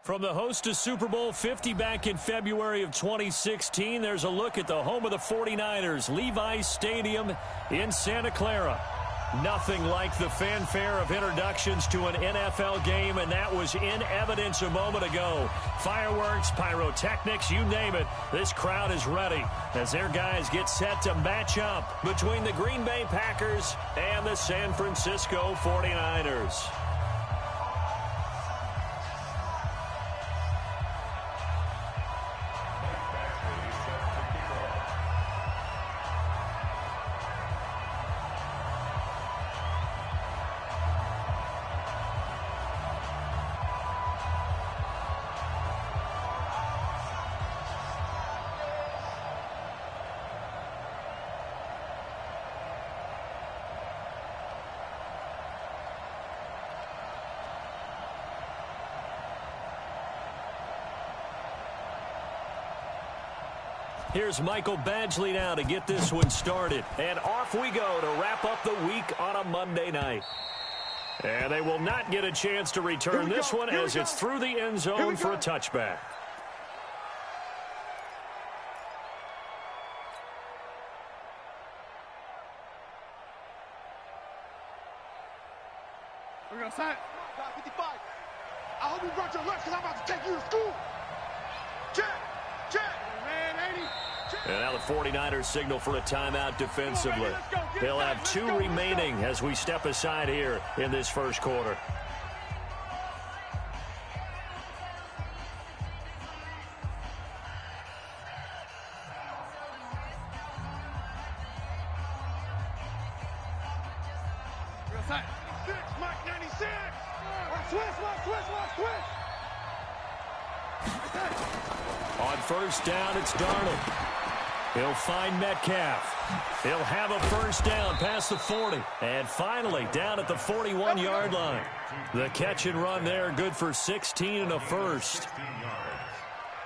From the host to Super Bowl 50 back in February of 2016, there's a look at the home of the 49ers, Levi's Stadium in Santa Clara. Nothing like the fanfare of introductions to an NFL game, and that was in evidence a moment ago. Fireworks, pyrotechnics, you name it. This crowd is ready as their guys get set to match up between the Green Bay Packers and the San Francisco 49ers. Here's Michael Badgley now to get this one started. And off we go to wrap up the week on a Monday night. And they will not get a chance to return this one as it's through the end zone for a touchback. We're going to sign it. 55. I hope you brought your lunch because I'm about to take you to school. Check. Man, 80. And now the 49ers signal for a timeout defensively. They'll have 2 remaining as we step aside here in this first quarter. Mike 96. Switch. On first down, it's Darnold. He'll find Metcalf. He'll have a first down past the 40. And finally, down at the 41-yard line. The catch and run there, good for 16 and a first.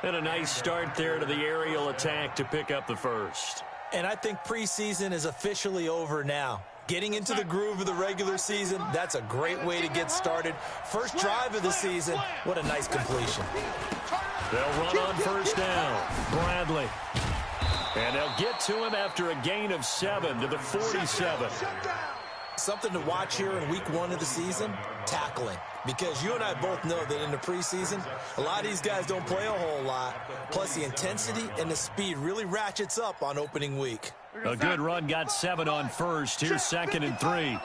And a nice start there to the aerial attack to pick up the first. And I think preseason is officially over now. Getting into the groove of the regular season, that's a great way to get started. First drive of the season, what a nice completion. They'll run on first down. Bradley. And they'll get to him after a gain of 7 to the 47. Something to watch here in week 1 of the season, tackling. Because you and I both know that in the preseason, a lot of these guys don't play a whole lot. Plus, the intensity and the speed really ratchets up on opening week. A good run got 7 on first. Here's 2nd and 3. Let's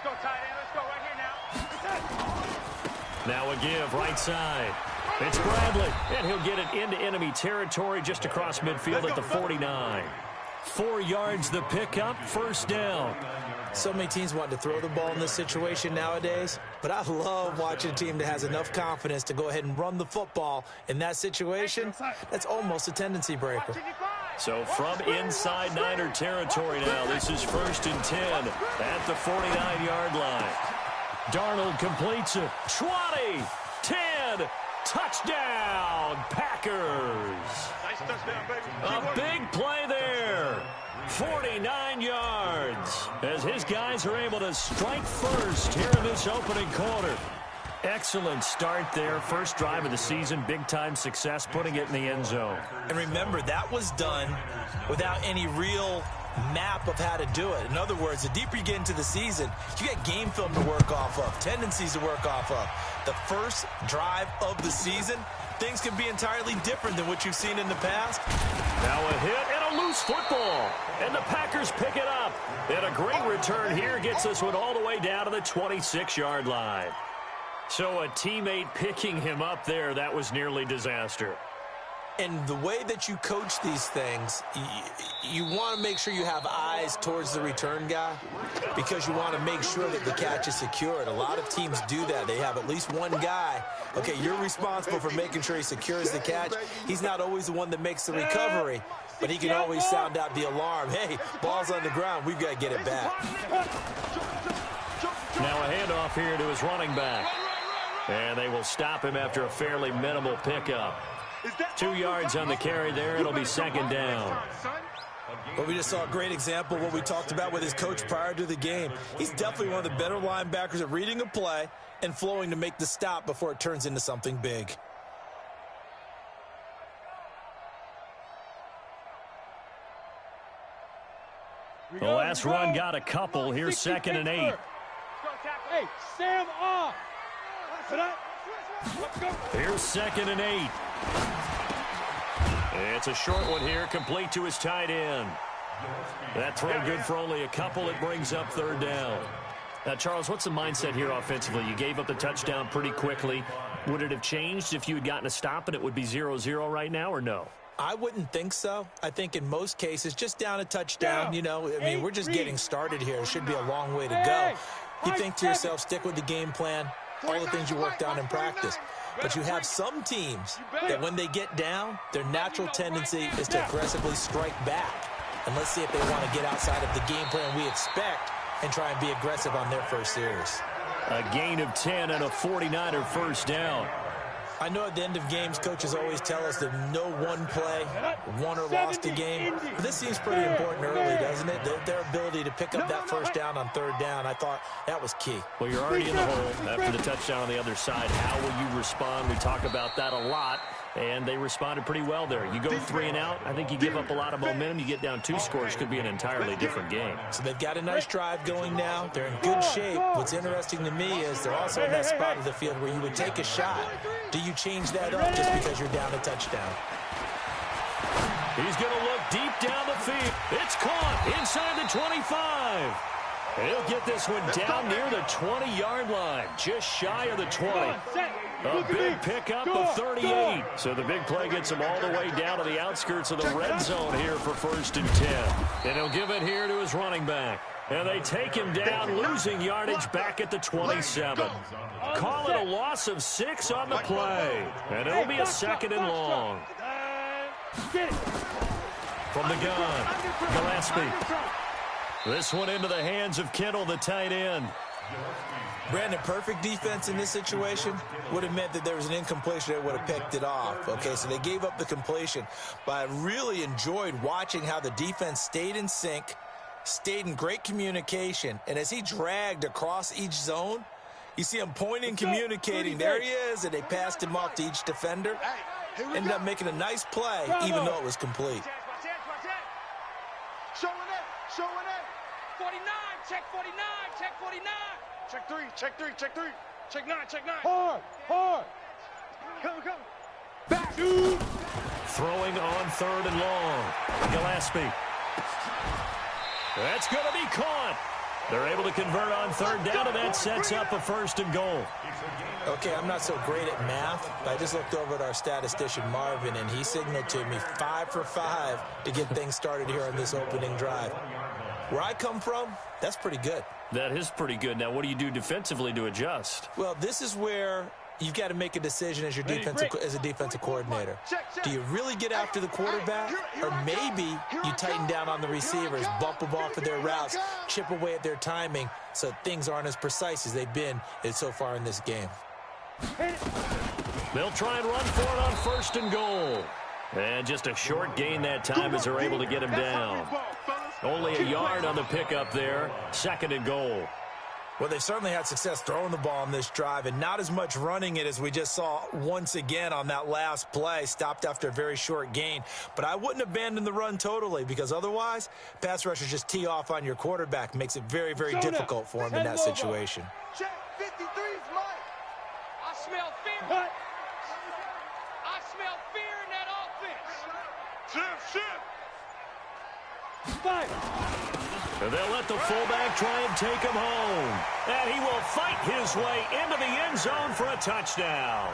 go, tight end. Let's go right here now. Now a give, right side. It's Bradley, and he'll get it into enemy territory just across midfield at the 49. 4 yards the pickup, first down. So many teams want to throw the ball in this situation nowadays, but I love watching a team that has enough confidence to go ahead and run the football in that situation. That's almost a tendency breaker. So from inside Niner territory now, this is 1st and 10 at the 49-yard line. Darnold completes it. 20, 10, touchdown, Packers. Nice touchdown, baby. A big play there. 49 yards as his guys are able to strike first here in this opening quarter. Excellent start there. First drive of the season. Big-time success putting it in the end zone. And remember, that was done without any real map of how to do it. In other words, the deeper you get into the season, you get game film to work off of, tendencies to work off of. The first drive of the season, things can be entirely different than what you've seen in the past. Now a hit and a loose football. And the Packers pick it up. And a great return here gets this one all the way down to the 26-yard line. So a teammate picking him up there, that was nearly disaster. And the way that you coach these things, you want to make sure you have eyes towards the return guy because you want to make sure that the catch is secured. A lot of teams do that. They have at least one guy. Okay, you're responsible for making sure he secures the catch. He's not always the one that makes the recovery, but he can always sound out the alarm. Hey, ball's on the ground. We've got to get it back. Now a handoff here to his running back. And they will stop him after a fairly minimal pickup. 2 yards on the carry there. It'll be 2nd down. Well, we just saw a great example of what we talked about with his coach prior to the game. He's definitely one of the better linebackers at reading a play and flowing to make the stop before it turns into something big. The last run got a couple. Here's 2nd and 8. Hey, Sam off. Here's 2nd and 8. It's a short one here, complete to his tight end. That throw good for only a couple. It brings up 3rd down. Now, Charles, what's the mindset here offensively? You gave up the touchdown pretty quickly. Would it have changed if you had gotten a stop and it would be 0-0 right now, or no? I wouldn't think so. I think in most cases, just down a touchdown, you know, I mean, we're just getting started here. It should be a long way to go. You think to yourself, stick with the game plan, all the things you worked on in practice. But you have some teams that when they get down, their natural tendency is to aggressively strike back. And let's see if they want to get outside of the game plan we expect and try and be aggressive on their first series. A gain of 10 and a 49er first down. I know at the end of games, coaches always tell us that no one play won or lost a game. But this seems pretty important early, doesn't it? Their ability to pick up that first down on 3rd down, I thought that was key. Well, you're already in the hole after the touchdown on the other side. How will you respond? We talk about that a lot, and they responded pretty well there. You go 3 and out, I think you give up a lot of momentum. You get down 2 scores, could be an entirely different game. So they've got a nice drive going now. They're in good shape. What's interesting to me is they're also in that spot of the field where you would take a shot. Do you change that up just because you're down a touchdown? He's going to look deep down the field. It's caught inside the 25. He'll get this one down near the 20-yard line, just shy of the 20. A big pickup of 38. So the big play gets him all the way down to the outskirts of the red zone here for 1st and 10. And he'll give it here to his running back. And they take him down, losing yardage back at the 27. Call it a loss of 6 on the play. And it'll be a 2nd and long. From the gun, Gillespie. This one into the hands of Kittle, the tight end. Brandon, perfect defense in this situation would have meant that there was an incompletion that would have picked it off. Okay, so they gave up the completion. But I really enjoyed watching how the defense stayed in sync, stayed in great communication, and as he dragged across each zone, you see him pointing, communicating. There he is, and they passed him off to each defender. Ended up making a nice play, even though it was complete. Showing it. 49, check 49, check 49. Check 3, check 3, check 3. Check 9, check 9. Hard. Come. Back. Throwing on 3rd and long. Gillespie. That's going to be caught. They're able to convert on 3rd down, and that sets up a 1st and goal. Okay, I'm not so great at math, but I just looked over at our statistician, Marvin, and he signaled to me 5 for 5 to get things started here on this opening drive. Where I come from, that's pretty good. That is pretty good. Now, what do you do defensively to adjust? Well, this is where you've got to make a decision as a defensive coordinator. Do you really get after the quarterback, or maybe you tighten down on the receivers, bump them off of their routes, chip away at their timing so things aren't as precise as they've been so far in this game? They'll try and run for it on 1st and goal. And just a short gain that time as they're able to get him down. Only a yard on the pickup there. 2nd and goal. Well, they certainly had success throwing the ball on this drive, and not as much running it as we just saw once again on that last play. Stopped after a very short gain. But I wouldn't abandon the run totally, because otherwise, pass rushers just tee off on your quarterback. Makes it very, very difficult for him in that situation. Check 53's Mike. I smell fear. What? I smell fear in that offense. Shift. And they'll let the fullback try and take him home. And he will fight his way into the end zone for a touchdown.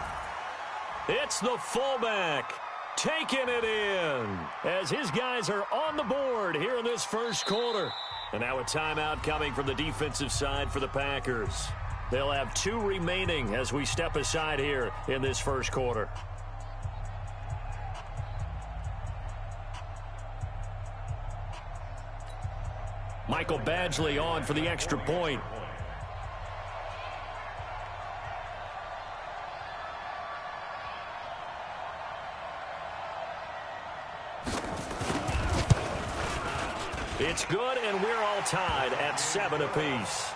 It's the fullback taking it in as his guys are on the board here in this 1st quarter. And now a timeout coming from the defensive side for the Packers. They'll have 2 remaining as we step aside here in this 1st quarter. Michael Badgley on for the extra point. It's good, and we're all tied at 7 apiece.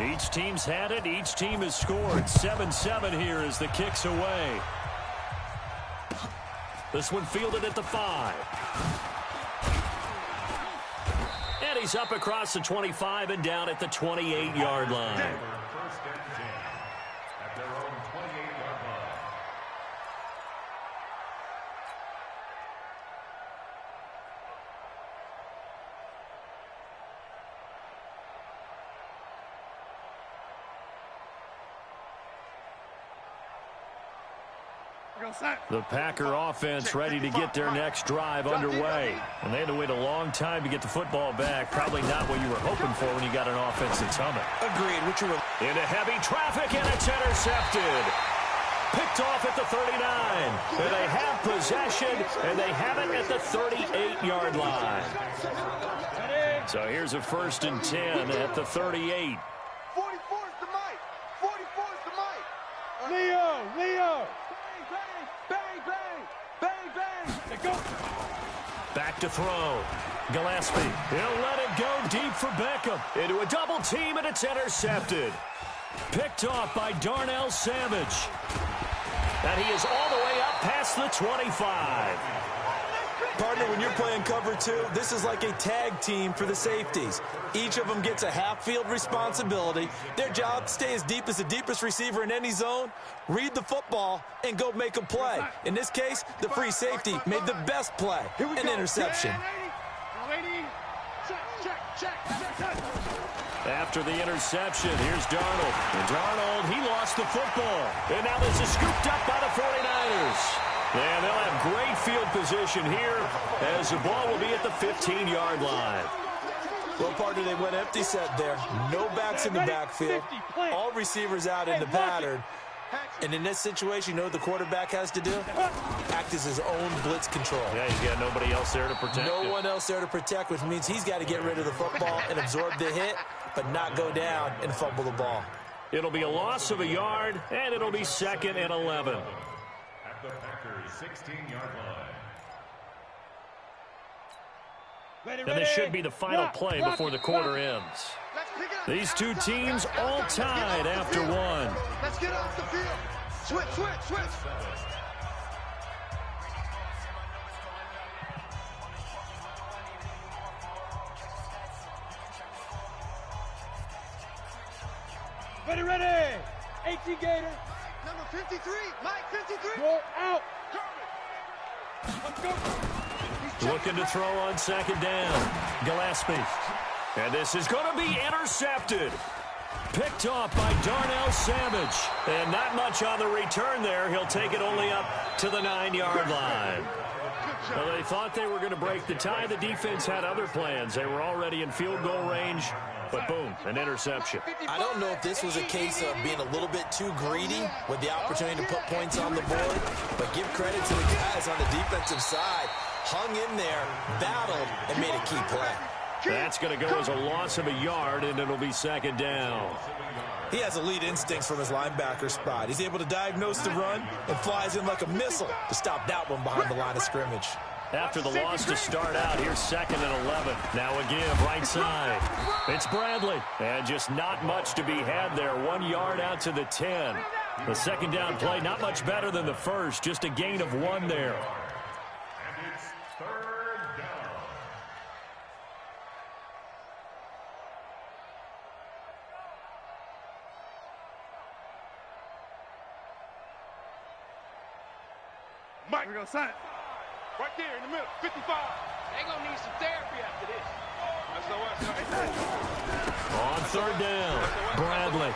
Each team's had it. Each team has scored. 7-7 here as the kick's away. This one fielded at the 5. And he's up across the 25 and down at the 28-yard line. The Packer offense ready to get their next drive underway. And they had to wait a long time to get the football back. Probably not what you were hoping for when you got an offense that's humming. Agreed. Into heavy traffic, and it's intercepted. Picked off at the 39. And they have possession, and they have it at the 38-yard line. So here's a 1st and 10 at the 38. 44's the mic. 44's the mic. Leo. Bang, bang, bang, bang. They go. Back to throw. Gillespie. He'll let it go deep for Beckham. Into a double team, and it's intercepted. Picked off by Darnell Savage. And he is all the way up past the 25. Partner, when you're playing cover 2, this is like a tag team for the safeties. Each of them gets a half-field responsibility. Their job, stay as deep as the deepest receiver in any zone, read the football, and go make a play. In this case, the free safety made the best play, an interception. After the interception, here's Darnold. And Darnold, he lost the football. And now this is scooped up by the 49ers. And they'll have great field position here as the ball will be at the 15-yard line. Well, partner, they went empty set there. No backs in the backfield. All receivers out in the pattern. And in this situation, you know what the quarterback has to do? Act as his own blitz control. Yeah, he's got nobody else there to protect No one else there to protect, which means he's got to get rid of the football and absorb the hit, but not go down and fumble the ball. It'll be a loss of a yard, and it'll be 2nd and 11. At the Packers' 16-yard line. And this should be the final play before the quarter ends. These two teams all tied after one. Let's get off the field. Switch. Ready. 18 Gator. Number 53. Mike 53. Go out. Let's go. Looking to throw on 2nd down. Gillespie. And this is going to be intercepted. Picked off by Darnell Savage. And not much on the return there. He'll take it only up to the 9-yard line. Well, they thought they were going to break the tie. The defense had other plans. They were already in field goal range. But boom, an interception. I don't know if this was a case of being a little bit too greedy with the opportunity to put points on the board. But give credit to the guys on the defensive side. Hung in there, battled, and made a key play. That's going to go as a loss of a yard, and it'll be 2nd down. He has elite instincts from his linebacker spot. He's able to diagnose the run and flies in like a missile to stop that one behind the line of scrimmage. After the loss to start out, here's 2nd and 11. Now again, right side. It's Bradley. And just not much to be had there. 1 yard out to the 10. The 2nd down play, not much better than the first. Just a gain of 1 there. And it's 3rd down. Mike, we're going to sign. Right there in the middle, 55. They're going to need some therapy after this. On 3rd down, Bradley.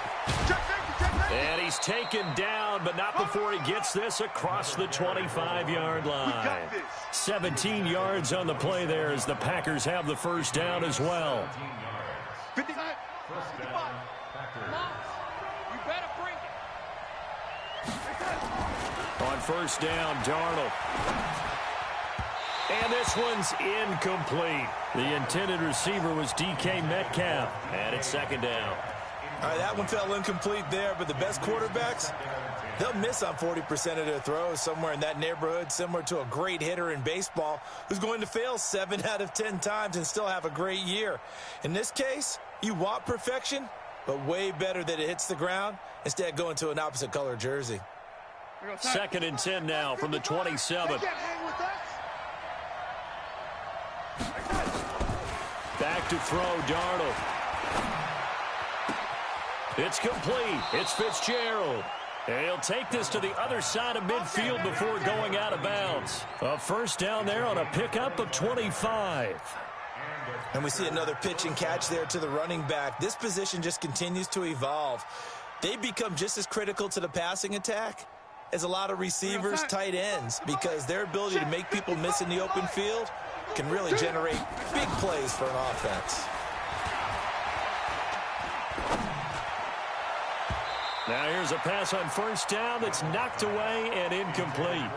And he's taken down, but not before he gets this across the 25-yard line. 17 yards on the play there as the Packers have the 1st down as well. 59. First down, Packers. You better bring On first down, Darnold. And this one's incomplete. The intended receiver was DK Metcalf. And it's second down. All right, that one fell incomplete there, but the best quarterbacks, they'll miss on 40% of their throws, somewhere in that neighborhood, similar to a great hitter in baseball who's going to fail 7 out of 10 times and still have a great year. In this case, you want perfection, but way better that it hits the ground instead going to an opposite color jersey. Second and 10 now from the 27. Back to throw, Darnold. It's complete. It's Fitzgerald. And he'll take this to the other side of midfield before going out of bounds. A first down there on a pickup of 25. And we see another pitch and catch there to the running back. This position just continues to evolve. They become just as critical to the passing attack as a lot of receivers, tight ends, because their ability to make people miss in the open field can really generate big plays for an offense. Now here's a pass on first down that's knocked away and incomplete.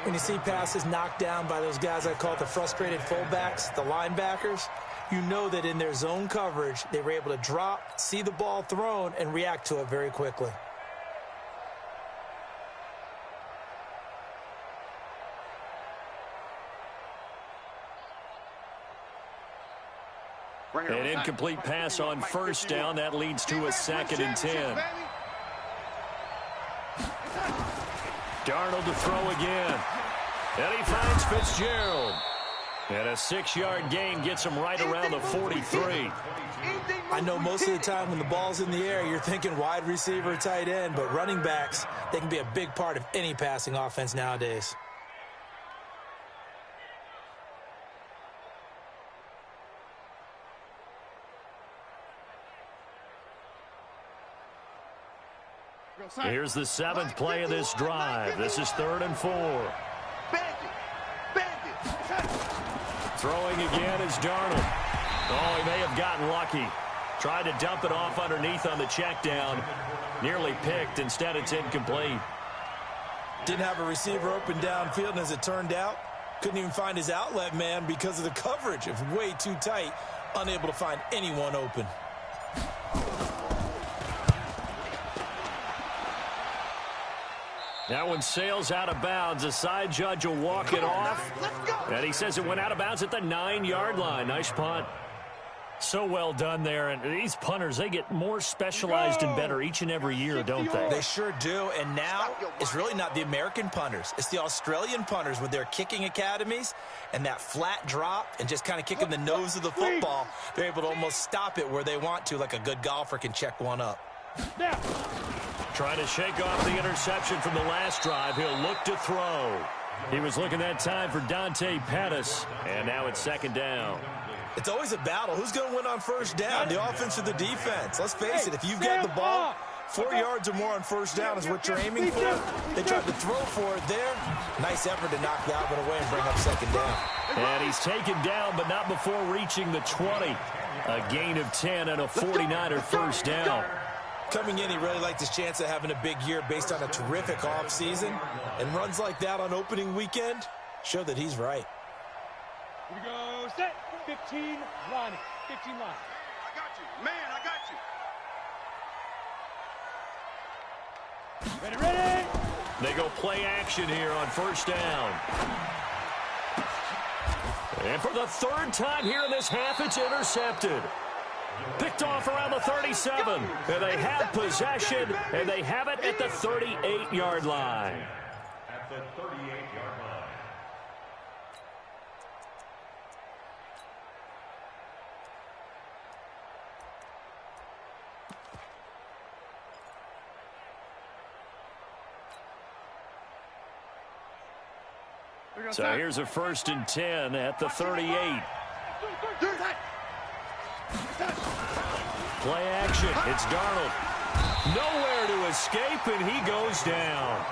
When you see passes knocked down by those guys I call the frustrated fullbacks, the linebackers, you know that in their zone coverage, they were able to drop, see the ball thrown, and react to it very quickly. An incomplete pass on first down. That leads to a second and 10. Darnold to throw again. And he finds Fitzgerald. And a 6-yard gain gets him right around the 43. I know most of the time when the ball's in the air, you're thinking wide receiver, tight end, but running backs, they can be a big part of any passing offense nowadays. Here's the 7th play of this drive. This is 3rd and 4. Throwing again is Darnold. Oh, he may have gotten lucky. Tried to dump it off underneath on the check down. Nearly picked. Instead, it's incomplete. Didn't have a receiver open downfield, and as it turned out, couldn't even find his outlet man because of the coverage. It was way too tight. Unable to find anyone open. That one sails out of bounds. The side judge will walk it off. And he says it went out of bounds at the 9-yard line. Nice punt. So well done there. And these punters, they get more specialized and better each and every year, don't they? They sure do. And now it's really not the American punters. It's the Australian punters with their kicking academies and that flat drop and just kind of kicking the nose of the football. They're able to almost stop it where they want to, like a good golfer can check one up. Trying to shake off the interception from the last drive. He'll look to throw. He was looking that time for Dante Pettis. And now it's second down. It's always a battle. Who's going to win on first down, the offense or the defense? Let's face it, if you've got the ball, 4 yards or more on first down is what you're aiming for. They tried to throw for it there. Nice effort to knock that one away and bring up second down. And he's taken down, but not before reaching the 20. A gain of 10 and a 49er first down. Coming in, he really liked his chance of having a big year based on a terrific offseason. And runs like that on opening weekend show that he's right. Here we go, set, 15 lining, 15 line. I got you, man, I got you. Ready, ready. They go play action here on first down. And for the 3rd time here in this half, it's intercepted. Picked off around the 37. And they have possession, and they have it at the 38-yard line. At the 38-yard line. So here's a 1st and 10 at the 38. Play action. It's Darnold. Nowhere to escape, and he goes down.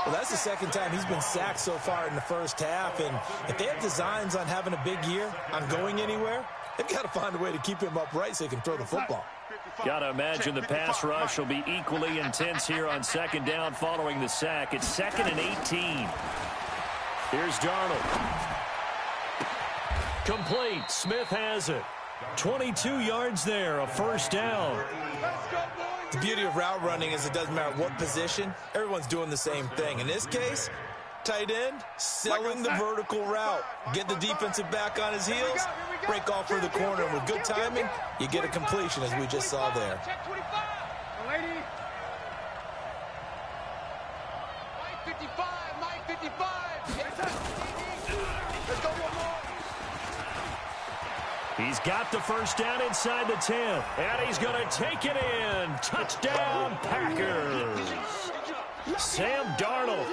Well, that's the 2nd time he's been sacked so far in the first half. And if they have designs on having a big year, on going anywhere, they've got to find a way to keep him upright so he can throw the football. Got to imagine the pass rush will be equally intense here on second down following the sack. It's 2nd and 18. Here's Darnold. Complete. Smith has it. 22 yards there, a first down. The beauty of route running is it doesn't matter what position. Everyone's doing the same thing. In this case, tight end, selling the vertical route. Get the defensive back on his heels, break off for the corner. And with good timing, you get a completion, as we just saw there. Check 25. Lady. Mike 55. Mike 55. Let's go one more. He's got the first down inside the 10. And he's going to take it in. Touchdown, Packers. Sam Darnold,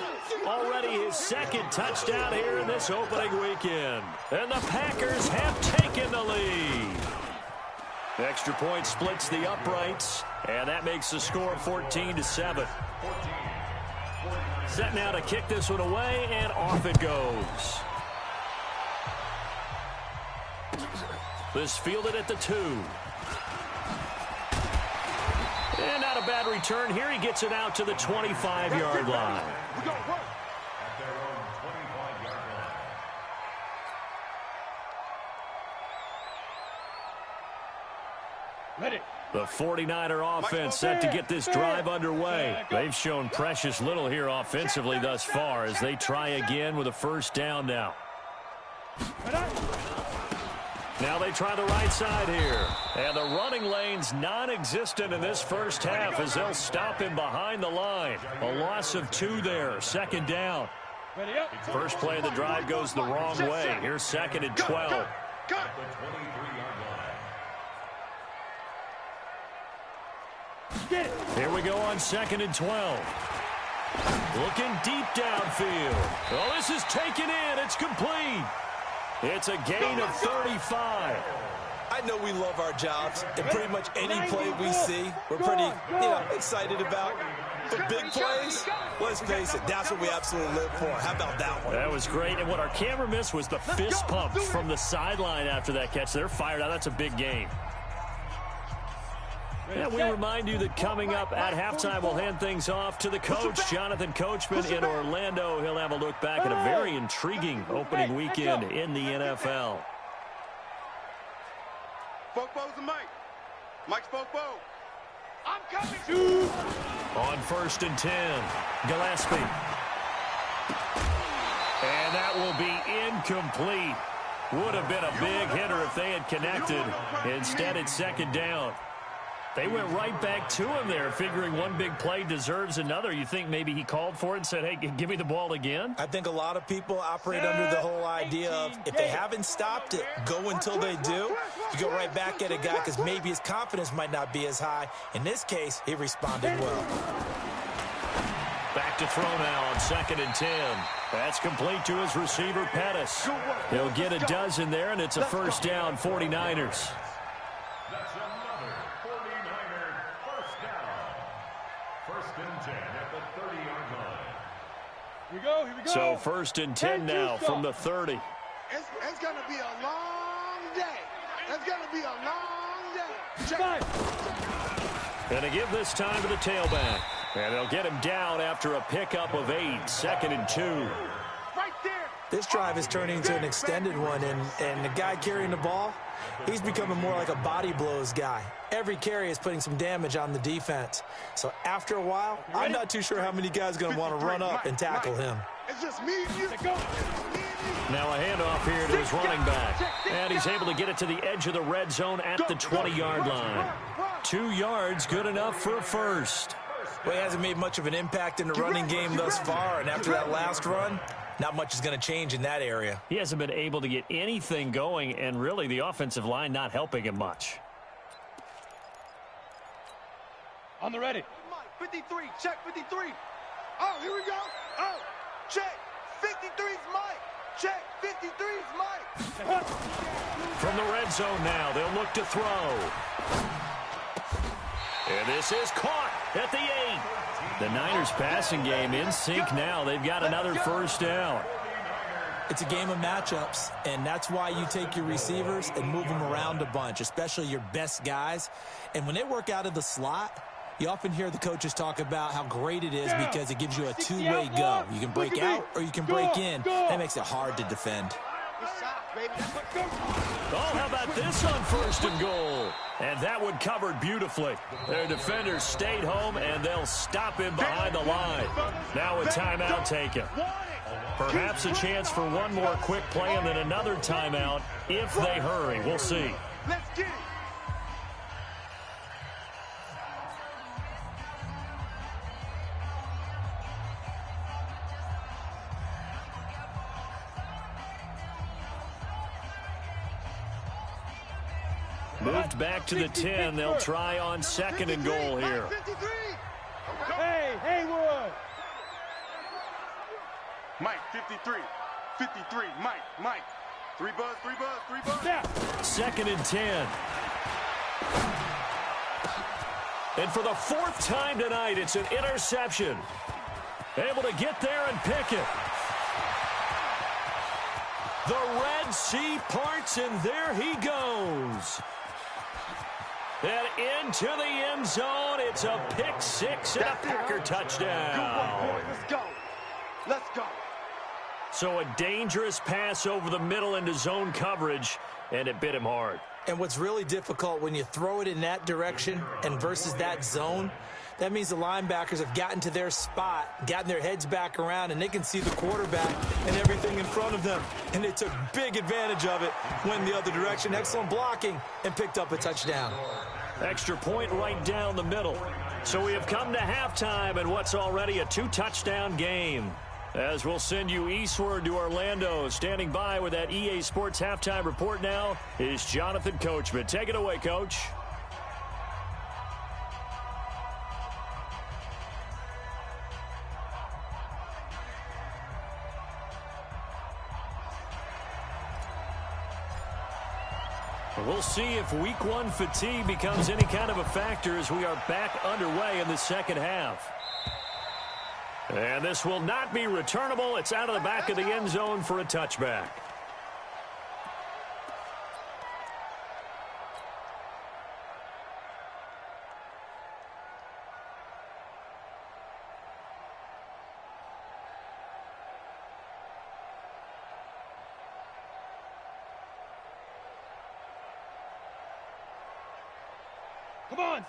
already his 2nd touchdown here in this opening weekend. And the Packers have taken the lead. Extra point splits the uprights, and that makes the score 14-7. Set now to kick this one away, and off it goes. This fielded at the 2. And not a bad return here. He gets it out to the 25-yard line. At their own 25-yard line. Ready. The 49er offense set to get this drive underway. They've shown precious little here offensively thus far as they try again with a first down now. Now they try the right side here. And the running lane's non-existent in this first half as they'll stop him behind the line. A loss of 2 there, 2nd down. First play of the drive goes the wrong way. Here's 2nd and 12. At the 23-yard line. Here we go on 2nd and 12. Looking deep downfield. Oh, this is taken in. It's complete. It's a gain of 35. I know we love our jobs, and pretty much any play we see, we're pretty, excited about. But big plays, let's face it, that's what we absolutely live for. How about that one? That was great, and what our camera missed was the fist pump from the sideline after that catch. They're fired out. That's a big game. And we remind you that coming up at halftime, we'll hand things off to the coach, Jonathan Coachman in Orlando. He'll have a look back at a very intriguing opening weekend in the NFL. Fopo's the Mike. Mike's Fopo. I'm coming. On 1st and 10, Gillespie. And that will be incomplete. Would have been a big hitter if they had connected. Instead, it's 2nd down. They went right back to him there, figuring one big play deserves another. You think maybe he called for it and said, hey, give me the ball again? I think a lot of people operate under the whole idea of if they haven't stopped it, go until they do. You go right back at a guy because maybe his confidence might not be as high. In this case, he responded well. Back to throw now on 2nd and 10. That's complete to his receiver, Pettis. He'll get a dozen there, and it's a first down, 49ers. That's another 49er first down. 1st and 10 at the 30-yard line. Here we go. So 1st and 10 now from the 30. It's going to be a long day. It's going to be a long day. Check. Going to give this time to the tailback. And they'll get him down after a pickup of 8. 2nd and 2. Right there. This drive is turning into an extended one, and the guy carrying the ball, he's becoming more like a body blows guy. Every carry is putting some damage on the defense. So after a while, I'm not too sure how many guys are going to want to run up and tackle him. It's just me and you. Now a handoff here to his running back. And he's able to get it to the edge of the red zone at the 20-yard line. 2 yards, good enough for a first. Well, he hasn't made much of an impact in the running game thus far, and after that last run, not much is going to change in that area. He hasn't been able to get anything going, and really the offensive line not helping him much. On the ready. Mike 53. Check 53. Oh, here we go. Oh, check. 53's Mike. Check. 53's Mike. From the red zone now, they'll look to throw. And this is caught at the 8. The Niners passing game in sync now. They've got another first down. It's a game of matchups, and that's why you take your receivers and move them around a bunch, especially your best guys. And when they work out of the slot, you often hear the coaches talk about how great it is because it gives you a two-way go. You can break out or you can break in. That makes it hard to defend. Oh, how about this on 1st and goal? And that one covered beautifully. Their defenders stayed home, and they'll stop him behind the line. Now a timeout taken. Perhaps a chance for one more quick play and then another timeout if they hurry. We'll see. Let's get it. Moved back to the 10. They'll try on 2nd and goal here. Hey, Haywood. Mike, 53. 53. Mike. 3 buzz. Yeah. 2nd and 10. And for the 4th time tonight, it's an interception. Able to get there and pick it. The Red Sea parts, and there he goes. And into the end zone, it's a pick 6 and a Packer touchdown. Good one, boy. Let's go. So a dangerous pass over the middle into zone coverage, and it bit him hard. And what's really difficult when you throw it in that direction and versus that zone, that means the linebackers have gotten to their spot, gotten their heads back around, and they can see the quarterback and everything in front of them. And they took big advantage of it, went the other direction. Excellent blocking, and picked up a touchdown. Extra point right down the middle. So we have come to halftime in what's already a 2-touchdown game. As we'll send you eastward to Orlando. Standing by with that EA Sports halftime report now is Jonathan Coachman. Take it away, Coach. We'll see if week 1 fatigue becomes any kind of a factor as we are back underway in the second half. And this will not be returnable. It's out of the back of the end zone for a touchback.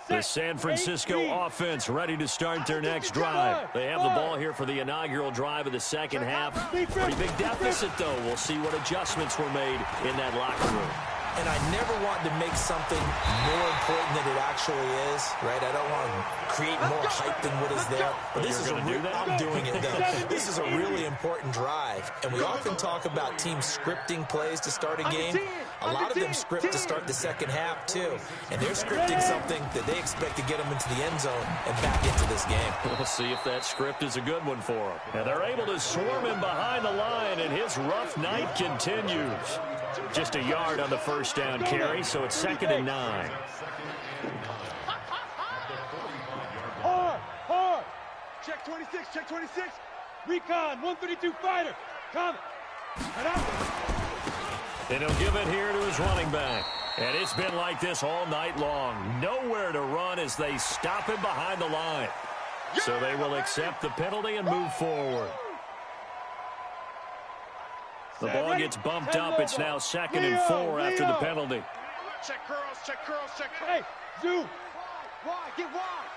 The San Francisco offense ready to start their next drive. They have the ball here for the inaugural drive of the second half. Pretty big deficit, though. We'll see what adjustments were made in that locker room. And I never want to make something more important than it actually is, right? I don't want to create more hype than what is there. But this is I'm doing it, though. This is a really important drive. And we often talk about teams scripting plays to start a game. A lot of them script to start the second half, too. And they're scripting something that they expect to get them into the end zone and back into this game. We'll see if that script is a good one for them. And they're able to swarm him behind the line, and his rough night continues. Just a yard on the first down carry, so it's 2nd and 9. Hard. Check 26. Recon, 132 fighter. Come. And he'll give it here to his running back. And it's been like this all night long. Nowhere to run as they stop him behind the line. So they will accept the penalty and move forward. The ball gets bumped up. It's now 2nd and 4 after the penalty. Check curls. Hey, Zoo. Wide, get wide.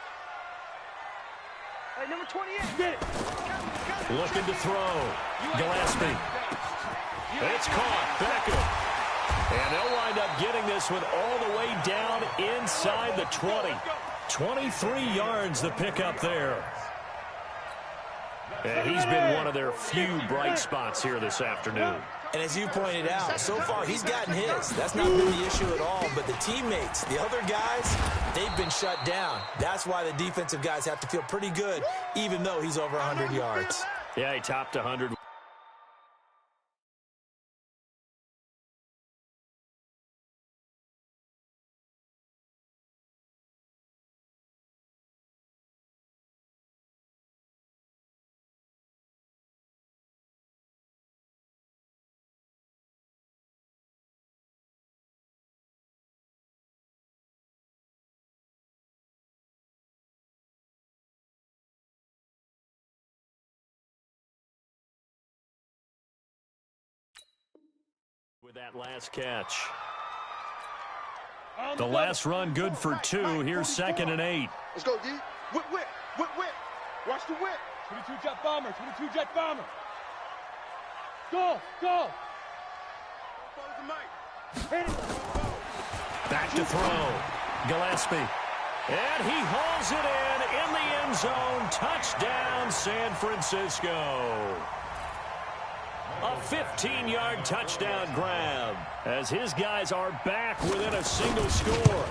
Hey, number 28. Get it. Looking to throw. Gillespie. It's caught. Beckham. And they'll wind up getting this one all the way down inside the 20. 23 yards the pickup there. And he's been one of their few bright spots here this afternoon. And as you pointed out, so far he's gotten his. That's not been the issue at all. But the teammates, the other guys, they've been shut down. That's why the defensive guys have to feel pretty good, even though he's over 100 yards. Yeah, he topped 100. With that last catch. The last run good for 2. Here's 2nd and 8. Let's go, D. Whip, whip, whip, whip. Watch the whip. 22 jet bomber, 22 jet bomber. Go, go. Follow the mic. Hit it. Back to throw. Gillespie. And he hauls it in the end zone. Touchdown, San Francisco. A 15-yard touchdown grab as his guys are back within a single score.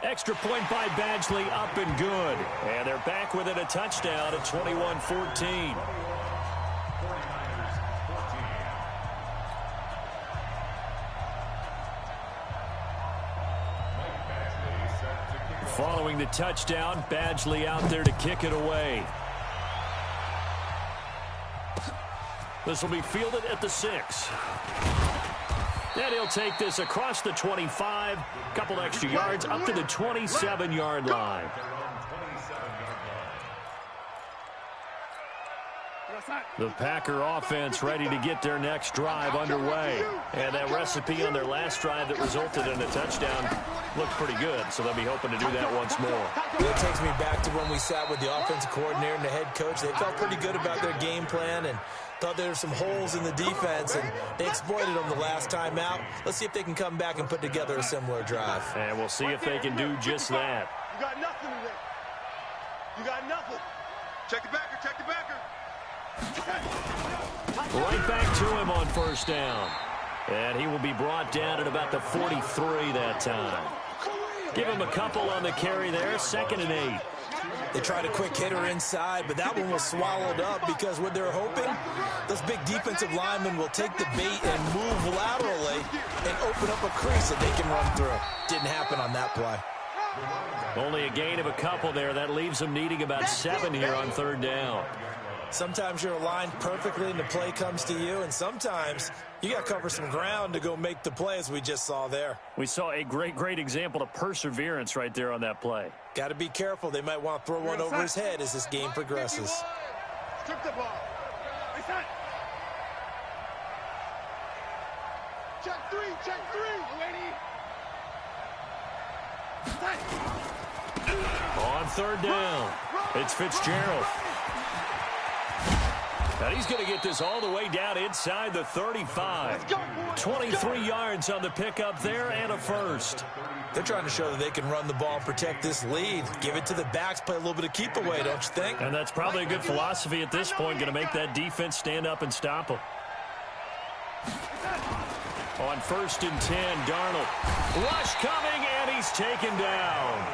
Extra point by Badgley up and good. And they're back within a touchdown at 21-14. Following the touchdown, Badgley out there to kick it away. This will be fielded at the 6. And he'll take this across the 25, couple extra yards, up to the 27-yard line. The Packer offense ready to get their next drive underway. And that recipe on their last drive that resulted in a touchdown looked pretty good, so they'll be hoping to do that once more. It takes me back to when we sat with the offensive coordinator and the head coach. They felt pretty good about their game plan and thought there were some holes in the defense, and they exploited them the last time out. Let's see if they can come back and put together a similar drive. And we'll see if they can do just that. You got nothing today. You got nothing. Check the backer, check the backer. Right back to him on first down. And he will be brought down at about the 43 that time. Give him a couple on the carry there, 2nd and 8. They tried a quick hitter inside, but that one was swallowed up because what they're hoping, those big defensive linemen will take the bait and move laterally and open up a crease that they can run through. Didn't happen on that play. Only a gain of a couple there. That leaves them needing about 7 here on 3rd down. Sometimes you're aligned perfectly and the play comes to you, and sometimes you got to cover some ground to go make the play, as we just saw there. We saw a great example of perseverance right there on that play. Got to be careful. They might want to throw one over his head as this game progresses. Strip the ball. Check 3, check 3. On 3rd down, it's Fitzgerald. And he's going to get this all the way down inside the 35. 23 yards on the pickup there and a first. They're trying to show that they can run the ball and protect this lead. Give it to the backs, play a little bit of keep away, don't you think? And that's probably a good philosophy at this point, going to make that defense stand up and stop them. On 1st and 10, Darnold. Rush coming, and he's taken down.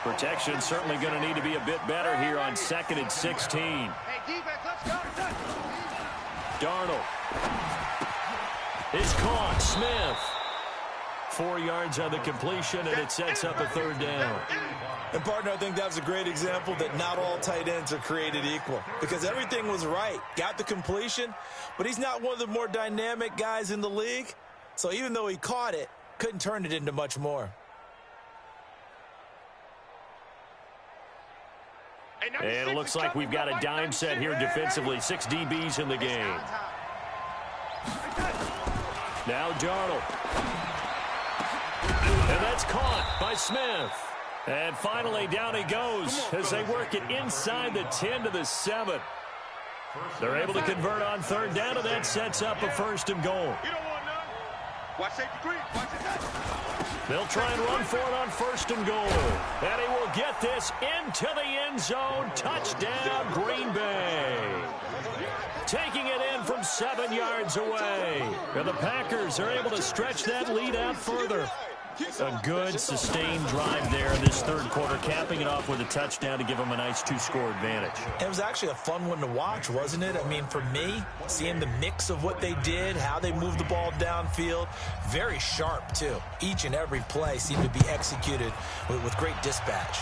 Protection certainly going to need to be a bit better here on 2nd and 16. Hey, defense, let's go. Darnold. It's caught. Smith. 4 yards on the completion, and it sets up a 3rd down. And, partner, I think that was a great example that not all tight ends are created equal, because everything was right. Got the completion, but he's not one of the more dynamic guys in the league. So even though he caught it, couldn't turn it into much more. And it looks like we've got a dime set here defensively. 6 DBs in the game. Now Darnold. And that's caught by Smith. And finally down he goes as they work it inside the 10 to the 7. They're able to convert on 3rd down, and that sets up a 1st and goal. Watch safety green. Watch it. They'll try and run for it on 1st and goal. And he will get this into the end zone. Touchdown, Green Bay. Taking it in from 7 yards away. And the Packers are able to stretch that lead out further. A good, sustained drive there in this 3rd quarter, capping it off with a touchdown to give them a nice 2-score advantage. It was actually a fun one to watch, wasn't it? I mean, for me, seeing the mix of what they did, how they moved the ball downfield, very sharp, too. Each and every play seemed to be executed with great dispatch.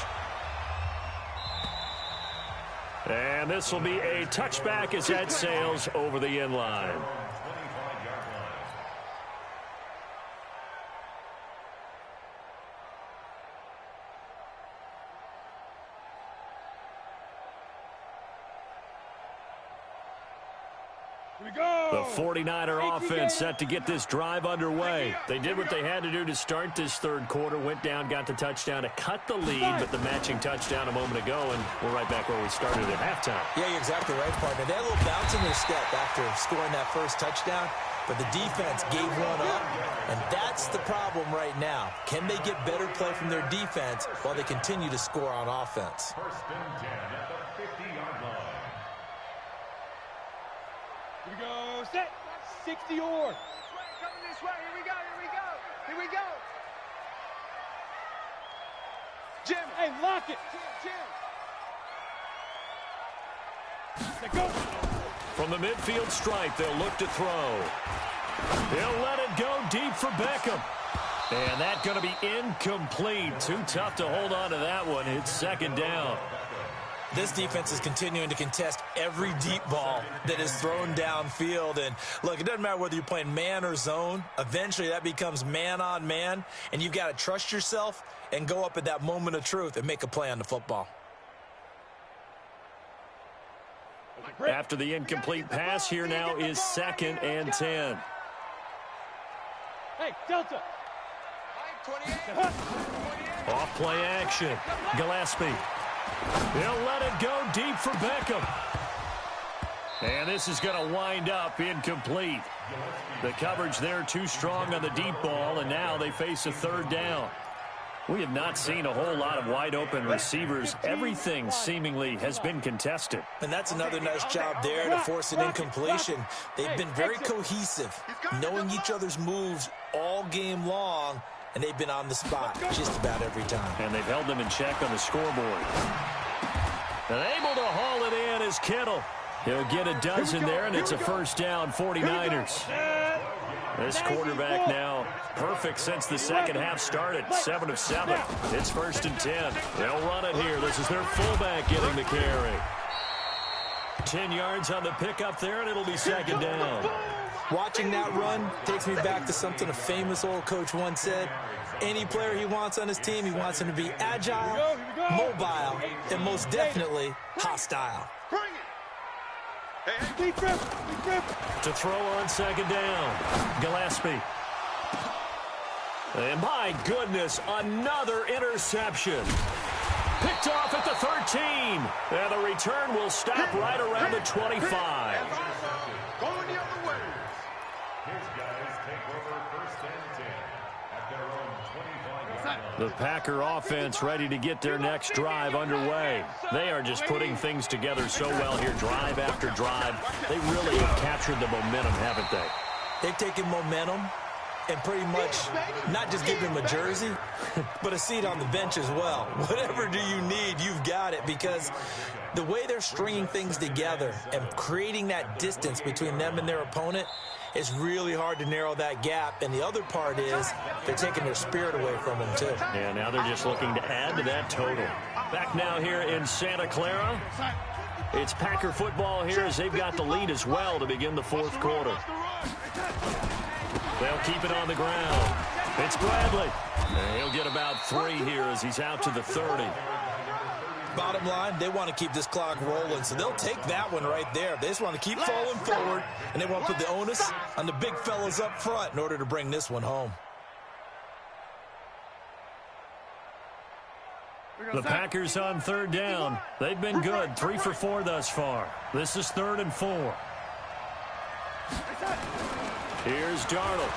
And this will be a touchback as that sails over the end line. The 49er offense set to get this drive underway. They did what they had to do to start this third quarter, went down, got the touchdown to cut the lead, but the matching touchdown a moment ago, and we're right back where we started at halftime. Yeah, you're exactly right, partner. They had a little bounce in their step after scoring that first touchdown, but the defense gave one up, and that's the problem right now. Can they get better play from their defense while they continue to score on offense? First and 10 at the 50-yard line. Here we go, set, 60 or. Coming this way, here we go, here we go, here we go. Jim, hey, lock it. Jim. Go. From the midfield stripe, they'll look to throw. He'll let it go deep for Beckham. And that's going to be incomplete. Too tough to hold on to that one. It's second down. This defense is continuing to contest every deep ball that is thrown downfield. And, look, it doesn't matter whether you're playing man or zone. Eventually, that becomes man-on-man, and you've got to trust yourself and go up at that moment of truth and make a play on the football. After the incomplete pass, here now is second and 10. Hey, Delta. Off play action. Gillespie. He'll let it go deep for Beckham. And this is going to wind up incomplete. The coverage there too strong on the deep ball, and now they face a third down. We have not seen a whole lot of wide-open receivers. Everything seemingly has been contested. And that's another nice job there to force an incompletion. They've been very cohesive, knowing each other's moves all game long, and they've been on the spot just about every time. And they've held them in check on the scoreboard. And able to haul it in is Kittle. He'll get a dozen there, and it's a first down, 49ers. This quarterback now perfect since the second half started. 7 of 7. It's first and 10. They'll run it here. This is their fullback getting the carry. 10 yards on the pickup there, and it'll be second down. Watching that run takes me back to something a famous old coach once said. Any player he wants on his team, he wants him to be agile, mobile, and most definitely hostile. To throw on second down, Gillespie. And my goodness, another interception. Picked off at the 13. And the return will stop right around the 25. Going the other way. His guys take over first and 10 at their own 25-yard line. The Packer offense ready to get their next drive underway. They are just putting things together so well here, drive after drive. They really have captured the momentum, haven't they? They've taken momentum and pretty much not just give them a jersey, but a seat on the bench as well. Whatever do you need, you've got it, because the way they're stringing things together and creating that distance between them and their opponent is really hard to narrow that gap. And the other part is they're taking their spirit away from them, too. Yeah, now they're just looking to add to that total. Back now here in Santa Clara. It's Packer football here as they've got the lead as well to begin the fourth quarter. They'll keep it on the ground. It's Bradley. And he'll get about 3 here as he's out to the 30. Bottom line, they want to keep this clock rolling, so they'll take that one right there. They just want to keep falling forward, and they want to put the onus on the big fellas up front in order to bring this one home. The Packers on third down. They've been good, 3 for 4 thus far. This is 3rd and 4. Here's Darnold.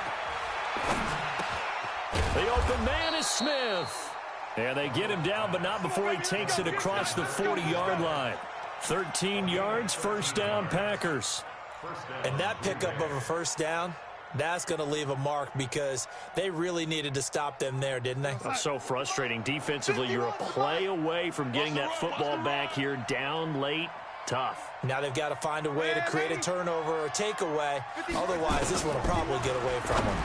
The open man is Smith. And they get him down, but not before he takes it across the 40-yard line. 13 yards, first down, Packers. And that pickup of a first down, that's going to leave a mark because they really needed to stop them there, didn't they? That's so frustrating. Defensively, you're a play away from getting that football back here, down late. Tough. Now they've got to find a way to create a turnover or a takeaway. Otherwise, this one will probably get away from them.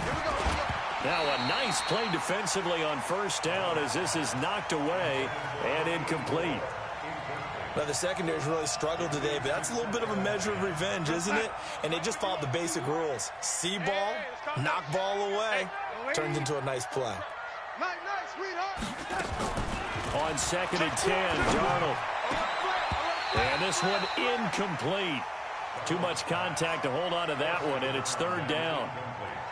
Now a nice play defensively on first down as this is knocked away and incomplete. Well, the secondary's really struggled today, but that's a little bit of a measure of revenge, isn't it? And they just followed the basic rules. See ball, knock ball away, turns into a nice play. On 2nd and 10, Darnold. And this one incomplete. Too much contact to hold on to that one, and it's third down.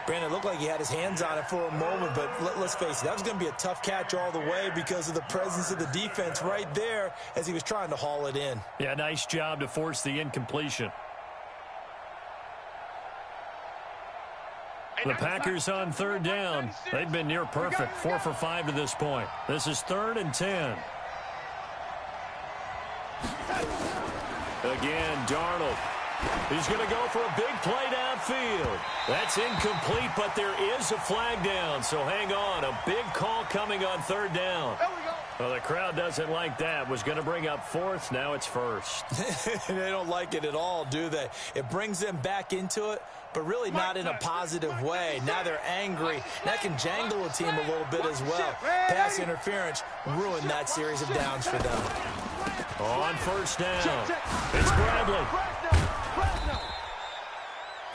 Brandon, it looked like he had his hands on it for a moment, but let's face it, that was going to be a tough catch all the way because of the presence of the defense right there as he was trying to haul it in. Yeah, nice job to force the incompletion. The Packers on third down. They've been near perfect, 4 for 5 to this point. This is 3rd and 10. Again, Darnold. He's going to go for a big play downfield. That's incomplete, but there is a flag down, so hang on. A big call coming on third down. Well, the crowd doesn't like that. Was going to bring up 4th. Now it's 1st. They don't like it at all, do they? It brings them back into it, but really not in a positive way. Now they're angry. That can jangle a team a little bit as well. Pass interference ruined that series of downs for them. On first down, it's Bradley.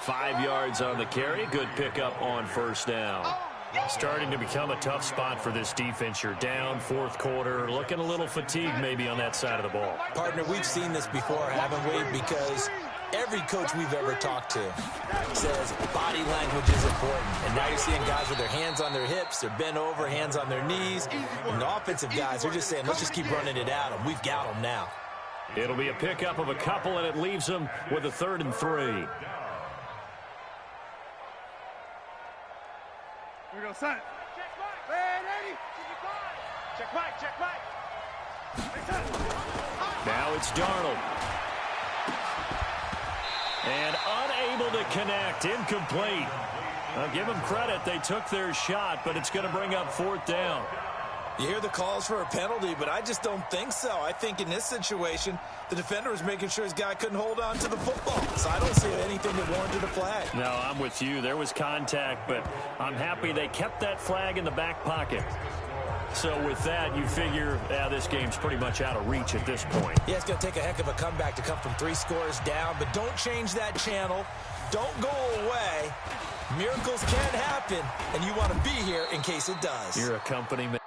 5 yards on the carry. Good pickup on first down. Starting to become a tough spot for this defense. You're down, 4th quarter, looking a little fatigued maybe on that side of the ball. Partner, we've seen this before, haven't we? Because every coach we've ever talked to says body language is important. And now you're seeing guys with their hands on their hips, they're bent over, hands on their knees. And the offensive guys, they're just saying, let's just keep running it at them. We've got them now. It'll be a pickup of a couple, and it leaves them with a 3rd and 3. Here we go, son. Check Mike. Ready? Check Mike, check Mike. Now it's Darnold. And unable to connect, incomplete. I'll give them credit. They took their shot, but it's going to bring up 4th down. You hear the calls for a penalty, but I just don't think so. I think in this situation, the defender was making sure his guy couldn't hold on to the football. So I don't see anything that warranted a flag. No, I'm with you. There was contact, but I'm happy they kept that flag in the back pocket. So with that, you figure, this game's pretty much out of reach at this point. Yeah, it's going to take a heck of a comeback to come from 3 scores down, but don't change that channel. Don't go away. Miracles can happen, and you want to be here in case it does. You're a company man.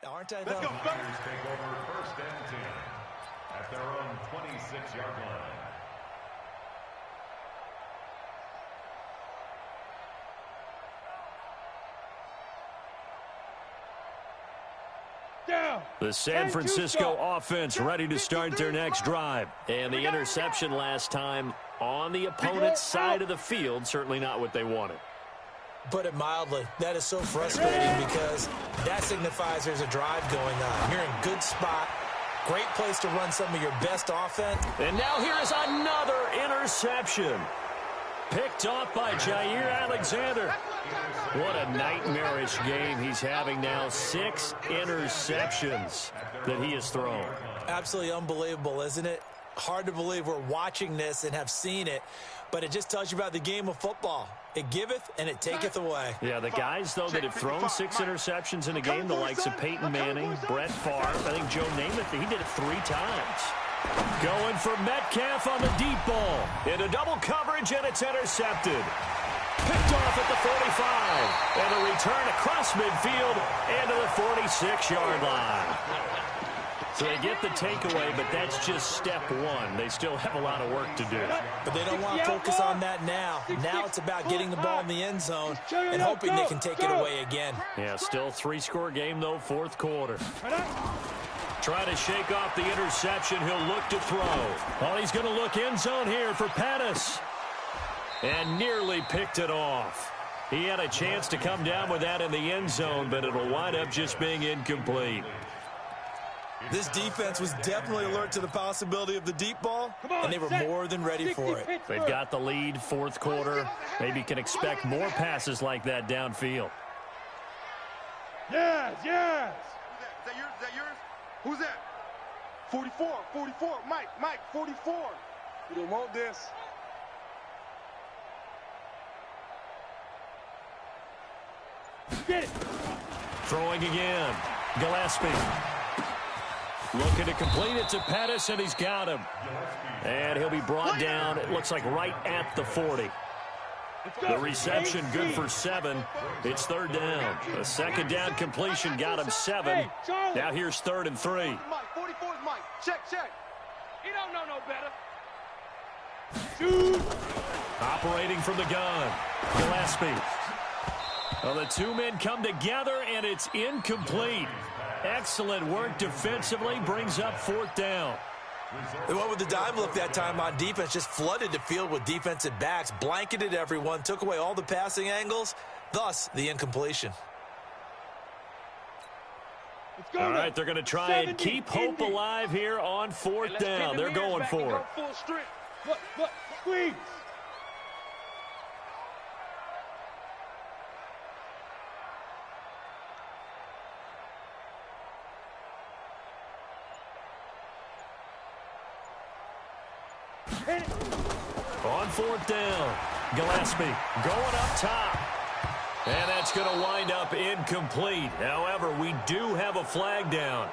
Aren't I, though? Let's go, Packers take over 1st and 10 at their own 26-yard line. Down. The San Francisco offense ready to start their next drive. And the interception last time on the opponent's side of the field, certainly not what they wanted. Put it mildly, that is so frustrating because that signifies there's a drive going on. You're in good spot. Great place to run some of your best offense. And now here is another interception. Picked off by Jair Alexander. What a nightmarish game he's having now. 6 interceptions that he has thrown. Absolutely unbelievable, isn't it? Hard to believe we're watching this and have seen it, but it just tells you about the game of football. It giveth and it taketh away. Yeah, the guys, though, that have thrown 6 interceptions in a game, the likes of Peyton Manning, Brett Favre, I think Joe Namath, he did it 3 times. Going for Metcalf on the deep ball. Into double coverage, and it's intercepted. Picked off at the 45. And a return across midfield and to the 46-yard line. So they get the takeaway, but that's just step 1. They still have a lot of work to do. But they don't want to focus on that now. Now it's about getting the ball in the end zone and hoping they can take it away again. Yeah, still 3-score game, though, 4th quarter. Trying to shake off the interception. He'll look to throw. Oh, he's going to look end zone here for Pettis. And nearly picked it off. He had a chance to come down with that in the end zone, but it'll wind up just being incomplete. This defense was definitely alert to the possibility of the deep ball, and they were more than ready for it. They've got the lead, 4th quarter. Maybe can expect more passes like that downfield. Yes, yes. Is that yours? Is that yours? Who's that? 44, 44. Mike, 44. You didn't want this. Throwing again. Gillespie. Looking to complete it to Pettis, and he's got him. And he'll be brought down, it looks like right at the 40. The reception good for 7. It's third down. A second down completion got him 7. Now here's 3rd and 3. Mike, 44 is Mike. Check. He don't know no better. Operating from the gun. Gillespie. Well, the two men come together, and it's incomplete. Excellent work defensively. Brings up 4th down. They went with the dime look that time on defense, just flooded the field with defensive backs, blanketed everyone, took away all the passing angles, thus the incompletion. All right, they're going to try and keep hope alive here on 4th down. They're going for it. Full strength. Look, squeeze. On 4th down, Gillespie going up top. And that's going to wind up incomplete. However, we do have a flag down.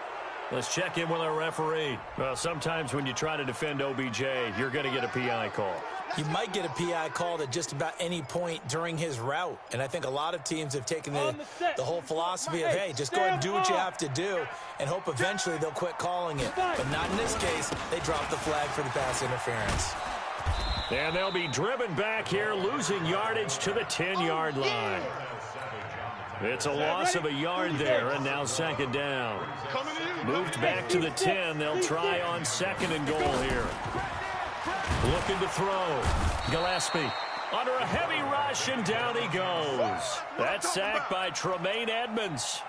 Let's check in with our referee. Well, sometimes when you try to defend OBJ, you're going to get a PI call. You might get a PI called at just about any point during his route. And I think a lot of teams have taken the whole philosophy of, hey, just go ahead and do what you have to do and hope eventually they'll quit calling it. But not in this case. They dropped the flag for the pass interference. And they'll be driven back here, losing yardage to the 10-yard line. It's a loss of a yard there, and now 2nd down. Moved back to the 10. They'll try on 2nd and goal here. Looking to throw. Gillespie under a heavy rush, and down he goes. That's sacked by Tremaine Edmonds.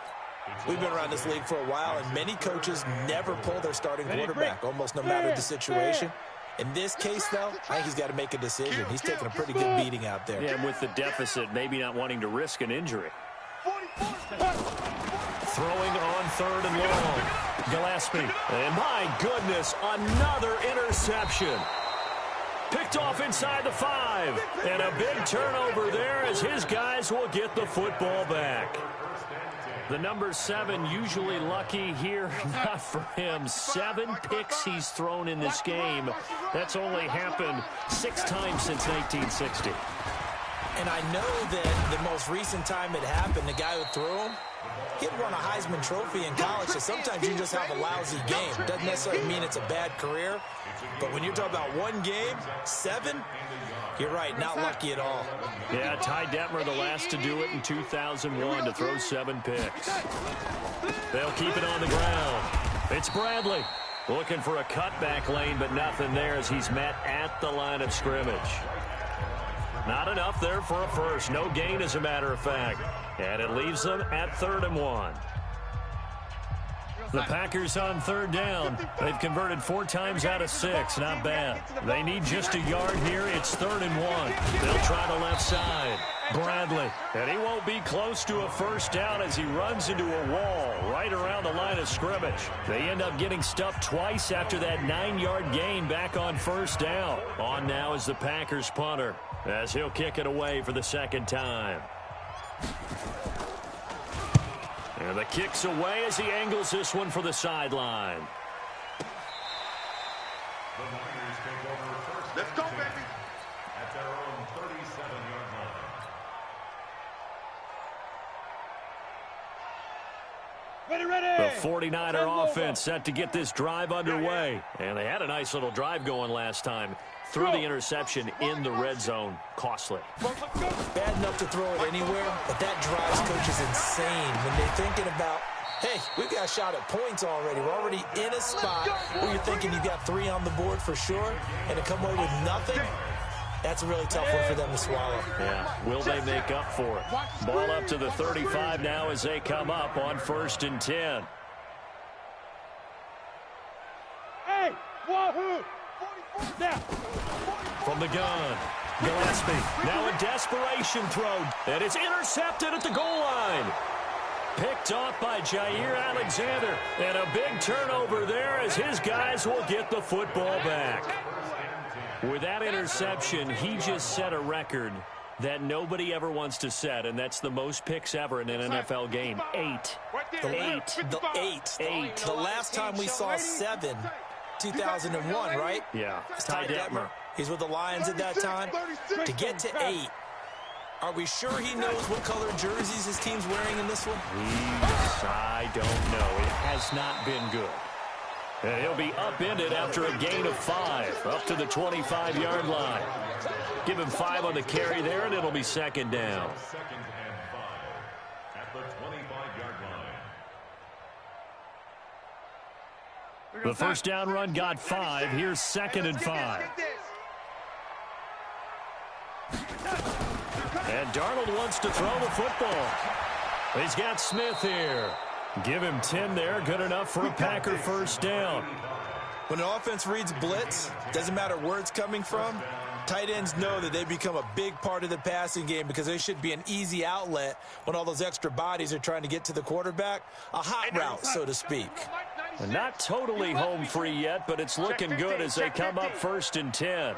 We've been around this league for a while, and many coaches never pull their starting quarterback, almost no matter the situation. In this case, though, I think he's got to make a decision. He's taking a pretty good beating out there. Yeah, and with the deficit, maybe not wanting to risk an injury. Throwing on 3rd and long. Gillespie. And my goodness, another interception. Picked off inside the 5. And a big turnover there as his guys will get the football back. The number 7 usually lucky here, not for him. 7 picks he's thrown in this game. That's only happened 6 times since 1960. And I know that the most recent time it happened, the guy who threw him, he had won a Heisman Trophy in college, so sometimes you just have a lousy game. Doesn't necessarily mean it's a bad career, but when you're talking about one game, 7, you're right, not lucky at all. Yeah, Ty Detmer, the last to do it in 2001, to throw 7 picks. They'll keep it on the ground. It's Bradley looking for a cutback lane, but nothing there as he's met at the line of scrimmage. Not enough there for a first. No gain, as a matter of fact. And it leaves them at 3rd and 1. The Packers on 3rd down. They've converted 4 times out of 6. Not bad. They need just a yard here. It's 3rd and 1. They'll try the left side. Bradley. And he won't be close to a first down as he runs into a wall right around the line of scrimmage. They end up getting stuffed twice after that 9-yard gain back on 1st down. On now is the Packers punter as he'll kick it away for the 2nd time. And the kick's away as he angles this one for the sideline. The Niners take over first. Let's go, baby. At their own 37-yard line. Ready. The 49er offense set to get this drive underway. And they had a nice little drive going last time. Threw the interception in the red zone. Costly. Bad enough to throw it anywhere, but that drives coaches insane when they're thinking about, hey, we've got a shot at points already. We're already in a spot where you're thinking you've got 3 on the board for sure, and to come away with nothing, that's a really tough one for them to swallow. Yeah, will they make up for it? Ball up to the 35 now as they come up on 1st and 10. Hey, wahoo! Now. From the gun, Gillespie. Now a desperation throw, and it's intercepted at the goal line. Picked off by Jair Alexander, and a big turnover there as his guys will get the football back. With that interception, he just set a record that nobody ever wants to set, and that's the most picks ever in an NFL game. 8. The last time we saw 7, 2001, right? Yeah. It's Ty Detmer. He's with the Lions at that time. To get to 8, are we sure he knows what color jerseys his team's wearing in this one? I don't know. It has not been good. And he'll be upended after a gain of 5, up to the 25-yard line. Give him 5 on the carry there, and it'll be second down. Second and 5 at the 25-yard line. The first down run got 5. Here's second and 5. And Darnold wants to throw the football. He's got Smith here. Give him 10 there. Good enough for a Packer first down. When an offense reads blitz, doesn't matter where it's coming from, tight ends know that they become a big part of the passing game because they should be an easy outlet when all those extra bodies are trying to get to the quarterback. A hot route, so to speak. And not totally home free yet, but it's looking good as they come up first and 10.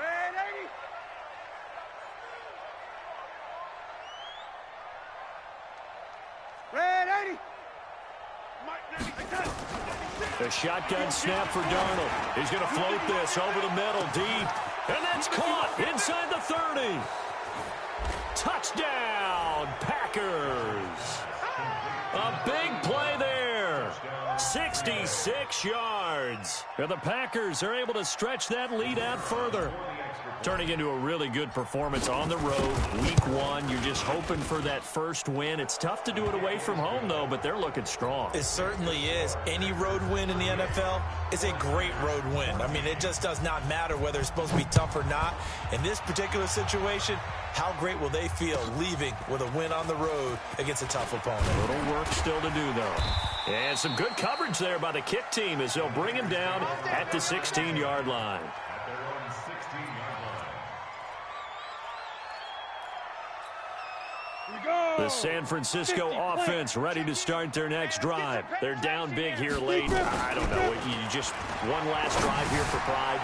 A shotgun snap for Darnold. He's going to float this over the middle, deep. And that's caught inside the 30. Touchdown, Packers. A big play there. 66 yards. And the Packers are able to stretch that lead out further. Turning into a really good performance on the road. Week 1, you're just hoping for that first win. It's tough to do it away from home, though, but they're looking strong. It certainly is. Any road win in the NFL is a great road win. I mean, it just does not matter whether it's supposed to be tough or not. In this particular situation, how great will they feel leaving with a win on the road against a tough opponent? A little work still to do, though. And some good coverage there by the kick team as they'll bring him down at the 16-yard line. At their own 16-yard line. The San Francisco offense ready to start their next drive. They're down big here late. I don't know. You just one last drive here for pride.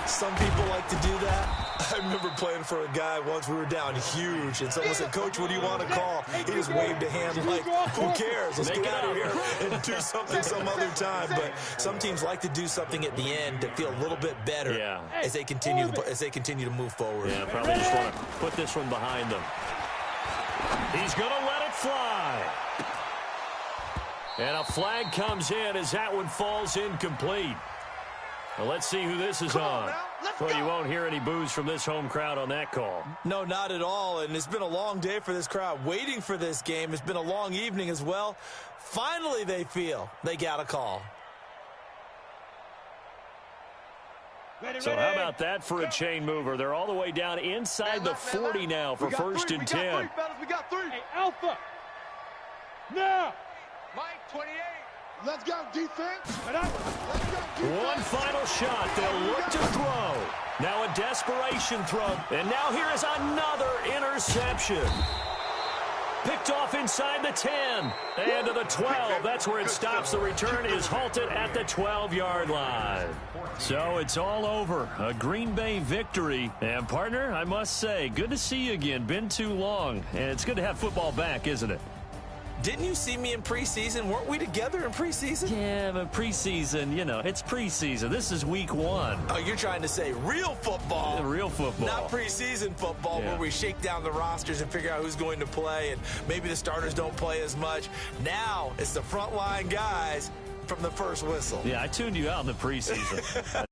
Some people like to do that. I remember playing for a guy once. We were down huge, and someone said, "Coach, what do you want to call?" He just waved a hand like, "Who cares? Let's get out of here and do something some other time." But some teams like to do something at the end to feel a little bit better as they continue to move forward. Yeah, probably just want to put this one behind them. He's going to let it fly. And a flag comes in as that one falls incomplete. Well, let's see who this is on. Well, you won't hear any boos from this home crowd on that call. No, not at all. And it's been a long day for this crowd waiting for this game. It's been a long evening as well. Finally, they feel they got a call. So how about that for a chain mover? They're all the way down inside the 40 now for first and 10. We got 3. Hey, Alpha. Now. Mike, 28. Let's go, defense. One final shot. They'll look to throw. Now a desperation throw. And now here is another interception. Picked off inside the 10. And to the 12. That's where it stops. The return is halted at the 12-yard line. So it's all over. A Green Bay victory. And, partner, I must say, good to see you again. Been too long. And it's good to have football back, isn't it? Didn't you see me in preseason? Weren't we together in preseason? Yeah, but preseason, you know, it's preseason. This is week 1. Oh, you're trying to say real football. Real football. Not preseason football where we shake down the rosters and figure out who's going to play, and maybe the starters don't play as much. Now it's the frontline guys from the first whistle. Yeah, I tuned you out in the preseason.